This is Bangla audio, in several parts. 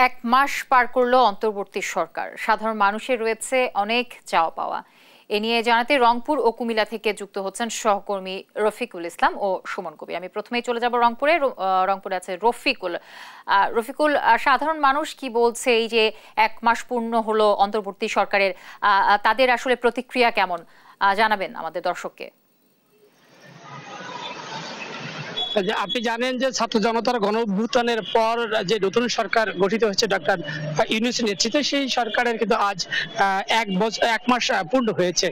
এক মাস পার করলো অন্তর্বর্তী সরকার। সাধারণ মানুষের রয়েছে অনেক চাওয়া পাওয়া। এ নিয়ে জানাতে রংপুর ও কুমিল্লা থেকে যুক্ত হচ্ছেন সহকর্মী রফিকুল ইসলাম ও সুমন কবি। আমি প্রথমেই চলে যাব রংপুরে। রংপুরে আছে রফিকুল, সাধারণ মানুষ কি বলছে এই যে এক মাস পূর্ণ হলো অন্তর্বর্তী সরকারের, তাদের আসলে প্রতিক্রিয়া কেমন জানাবেন আমাদের দর্শককে। আপনি জানেন যে ছাত্র জনতার গণ অভ্যুত্থানের পর যে নতুন সরকার গঠিত হয়েছে ডক্টর ইউনূসের নেতৃত্বে, সেই সরকারের কিন্তু আজ এক মাস পূর্ণ হয়েছে।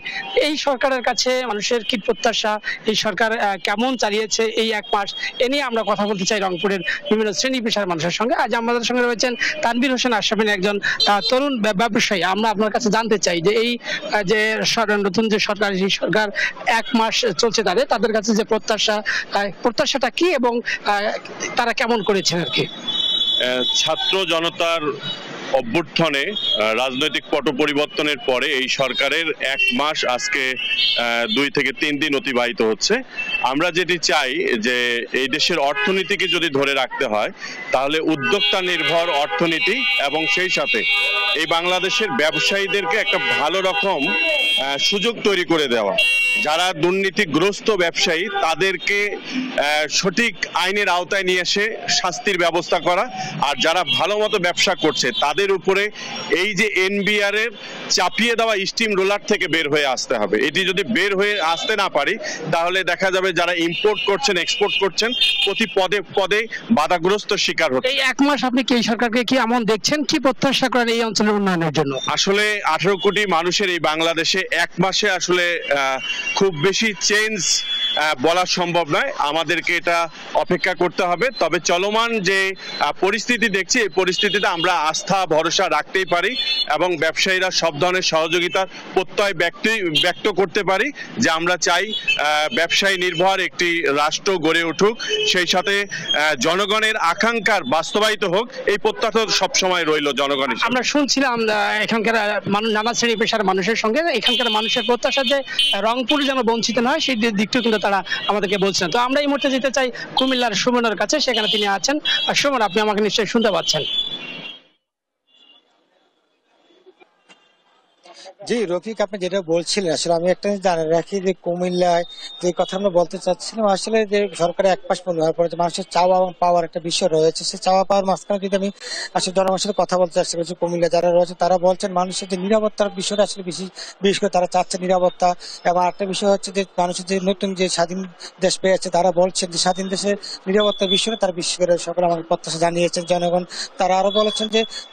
এই সরকারের কাছে মানুষের কি প্রত্যাশা, এই সরকার কেমন চালিয়েছে এই এক মাস, এ নিয়ে আমরা কথা বলতে চাই রংপুরের বিভিন্ন শ্রেণী পেশার মানুষের সঙ্গে। আজ আমাদের সঙ্গে রয়েছেন তানভীর হোসেন আশরাফিন, একজন তরুণ ব্যবসায়ী। আমরা আপনার কাছে জানতে চাই যে এই যে নতুন যে সরকার, সেই সরকার এক মাস চলছে, তাদের কাছে যে প্রত্যাশাটা কি এবং তারা কেমন করেছেন আর কি। ছাত্র জনতার অভ্যুত্থানে রাজনৈতিক পট পরিবর্তনের পরে এই সরকারের এক মাস আজকে 2 থেকে 3 দিন অতিবাহিত হচ্ছে। আমরা যেটি চাই যে এই দেশের অর্থনীতিকে যদি ধরে রাখতে হয় তাহলে উদ্যোক্তা নির্ভর অর্থনীতি এবং সেই সাথে এই বাংলাদেশের ব্যবসায়ীদেরকে একটা ভালো রকম সুযোগ তৈরি করে দেওয়া। যারা দুর্নীতিগ্রস্ত ব্যবসায়ী তাদেরকে সঠিক আইনের আওতায় নিয়ে এসে শাস্তির ব্যবস্থা করা, আর যারা ভালো মতো ব্যবসা করছে তাদের উপরে এই যে এনবিআর এর চাপিয়ে দেওয়া স্টিম রোলার থেকে বের হয়ে আসতে হবে। এটি যদি বের হয়ে আসতে না পারি তাহলে দেখা যাবে যারা ইম্পোর্ট করছেন, এক্সপোর্ট করছেন, প্রতি পদে পদে বাধাগ্রস্ত শিকার হচ্ছে। এই এক মাস আপনি কি এই সরকারকে কি এমন দেখছেন, কি প্রত্যাশা করেন এই অঞ্চলের উন্নয়নের জন্য? আসলে 18 কোটি মানুষের এই বাংলাদেশে এক মাসে আসলে খুব বেশি চেঞ্জ বলা সম্ভব নয়। আমাদেরকে এটা অপেক্ষা করতে হবে। তবে চলমান যে পরিস্থিতি দেখছি, এই পরিস্থিতিতে আমরা আস্থা ভরসা রাখতেই পারি এবং ব্যবসায়ীরা সব ধরনের সহযোগিতার প্রত্যয় ব্যক্ত করতে পারি যে আমরা চাই ব্যবসায়ী নির্ভর একটি রাষ্ট্র গড়ে উঠুক, সেই সাথে জনগণের আকাঙ্ক্ষার বাস্তবায়িত হোক, এই প্রত্যাশা সবসময় রইল জনগণের। আমরা শুনছিলাম এখানকার নানা শ্রেণী পেশার মানুষের সঙ্গে, এখানকার মানুষের প্রত্যাশা যে রংপুর যেন বঞ্চিত নয়, সেই দিকটিও কিন্তু তারা আমাদেরকে বলছেন। তো আমরা এই মুহূর্তে যেতে চাই কুমিল্লার সুমনের কাছে, সেখানে তিনি আছেন। সুমন, আপনি আমাকে নিশ্চয়ই শুনতে পাচ্ছেন? জি রফিক, আপনি যেটা বলছিলেন আসলে আমি একটা জানে রাখি যে কুমিল্লায় যে কথা আমরা বলতে চাচ্ছিলাম, আসলে যে সরকারের এক মাস পূর্ণ হওয়ার পরে যে মানুষের চাওয়া এবং পাওয়ার একটা বিষয় রয়েছে, সেই চাওয়া পাওয়ার মাঝখানে যদি আমি আসলে জনগণের সাথে কথা বলতে চাচ্ছি, কুমিল্লা যারা রয়েছে তারা বলছেন মানুষের যে নিরাপত্তার বিষয়টা আসলে বিশেষ করে তারা চাচ্ছে নিরাপত্তা। এবং একটা বিষয় হচ্ছে যে মানুষের যে নতুন যে স্বাধীন দেশ পেয়েছে, তারা বলছেন যে স্বাধীন দেশের নিরাপত্তার বিষয়ে তারা বিশেষ করে সকলে আমাকে প্রত্যাশা জানিয়েছেন জনগণ। তারা আরো বলেছেন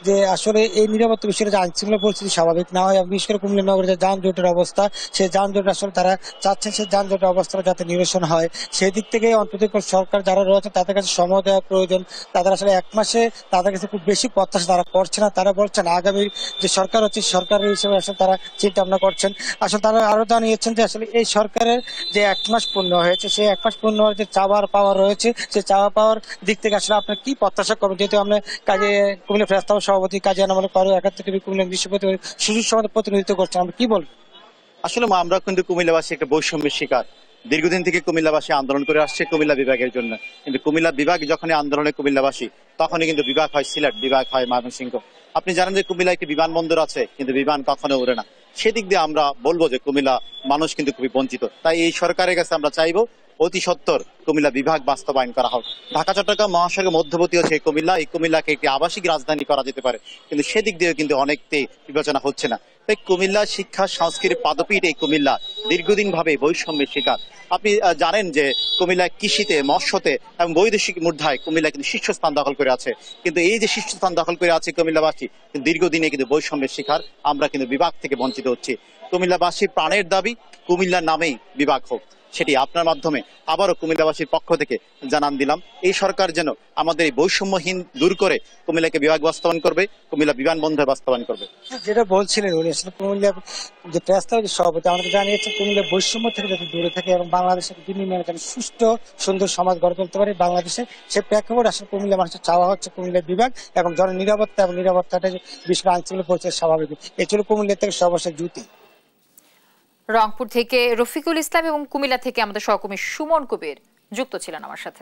যে আসলে এই নিরাপত্তা বিষয়ে যে আইনশৃঙ্খলা পরিস্থিতি স্বাভাবিক না হয়, বিশেষ করে কুমিল্লা নগরের যে যানজটের অবস্থা, সেই যানজট আসলে তারা চাচ্ছেন সেই যানজটের অবস্থা যাতে নিরসন হয়। সেই দিক থেকে অন্তত সরকার যারা রয়েছে তাদের কাছে সময় দেওয়া প্রয়োজন। তাদের আসলে এক মাসে তাদের কাছে খুব বেশি প্রত্যাশা তারা করছে না। তারা বলছেন আগামী যে সরকার হচ্ছে সরকারের হিসেবে আসলে তারা চিন্তা ভাবনা করছেন। আসলে তারা আরো জানিয়েছেন যে আসলে এই সরকারের যে এক মাস পূর্ণ হয়েছে, সেই এক মাস পূর্ণ হওয়ার যে চাওয়ার পাওয়ার রয়েছে, সেই চাওয়া পাওয়ার দিক থেকে আসলে আপনার কি প্রত্যাশা করবেন? যেহেতু আমরা কাজে কুমিল্লা ফেরেশতা সভাপতি কাজী আনামুল কারো একাত্তর থেকে কুমিল্লা বিশ্বপতি সুযোগ সমাজের প্রতিনিধিত্ব করছেন, আমরা কি বলবো? আসলে আমরা কিন্তু কুমিল্লাবাসী একটা বৈষম্যের শিকার। দীর্ঘদিন থেকে কুমিল্লাবাসী আন্দোলন করে আসছে কুমিল্লা বিভাগের জন্য, কিন্তু কুমিল্লা বিভাগ যখনই আন্দোলনে কুমিল্লাবাসী, তখনই কিন্তু বিভাগ হয় সিলেট, বিভাগ হয় ময়মনসিংহ। আপনি জানেন যে কুমিল্লা একটি বিমানবন্দর আছে, কিন্তু বিমান কখনো উড়ে না। সেদিক দিয়ে আমরা বলবো যে কুমিল্লা মানুষ কিন্তু খুবই বঞ্চিত। তাই এই সরকারের কাছে আমরা চাইবো অতি সত্বর কুমিল্লা বিভাগ বাস্তবায়ন করা হোক। ঢাকা চট্টগ্রাম মহাসড়কের মধ্যবর্তী হচ্ছে কুমিল্লা, এই কুমিল্লাকে একটি আবাসিক রাজধানী করা যেতে পারে, কিন্তু সেদিক দিয়েও কিন্তু অনেকটাই বিবেচনা হচ্ছে না। তাই কুমিল্লা শিক্ষা সংস্কৃতির পাদপীঠ এই কুমিল্লা দীর্ঘদিন ভাবে বৈষম্যের শিকার। আপনি জানেন যে কুমিল্লা কৃষিতে, মৎস্যতে এবং বৈদেশিক মুদ্রায় কুমিল্লা কিন্তু শীর্ষস্থান দখল করে আছে। কিন্তু এই যে শীর্ষস্থান দখল করে আছে কুমিল্লাবাসী, দীর্ঘদিনে কিন্তু বৈষম্যের শিকার। আমরা কিন্তু বিভাগ থেকে বঞ্চিত হচ্ছি। কুমিল্লাবাসীর প্রাণের দাবি কুমিল্লার নামেই বিভাগ হোক। সেটি আপনার মাধ্যমে আবারও কুমিল্লাবাসীর পক্ষ থেকে জানান দিলাম, এই সরকার যেন আমাদের এই বৈষম্যহীন দূর করে কুমিল্লাকে বিভাগ বাস্তবায়ন করবে, কুমিল্লা বিমানবন্দর বাস্তবায়ন করবে। যেটা বলছিলেন উনি আসলে কুমিল্লা যে ফেরেশতা সভাপতি আমাদের জানিয়েছেন কুমিল্লা বৈষম্য থেকে যাতে দূরে থাকে এবং বাংলাদেশের বিনিময়ে যেন সুষ্ঠু সুন্দর সমাজ গড়ে তুলতে পারে বাংলাদেশে, সে প্রেক্ষাপটে আসলে কুমিল্লা মানুষের চাওয়া হচ্ছে কুমিল্লা বিভাগ এবং জননিরাপত্তা এবং নিরাপত্তাটা বিশ্ব আইনশৃঙ্খলা পরিস্থিতি স্বাভাবিক। এই ছিল কুমিল্লা থেকে সর্বশেষ জ্যোতি। রংপুর থেকে রফিকুল ইসলাম এবং কুমিল্লা থেকে আমাদের সহকর্মী সুমন কবির যুক্ত ছিলেন আমার সাথে।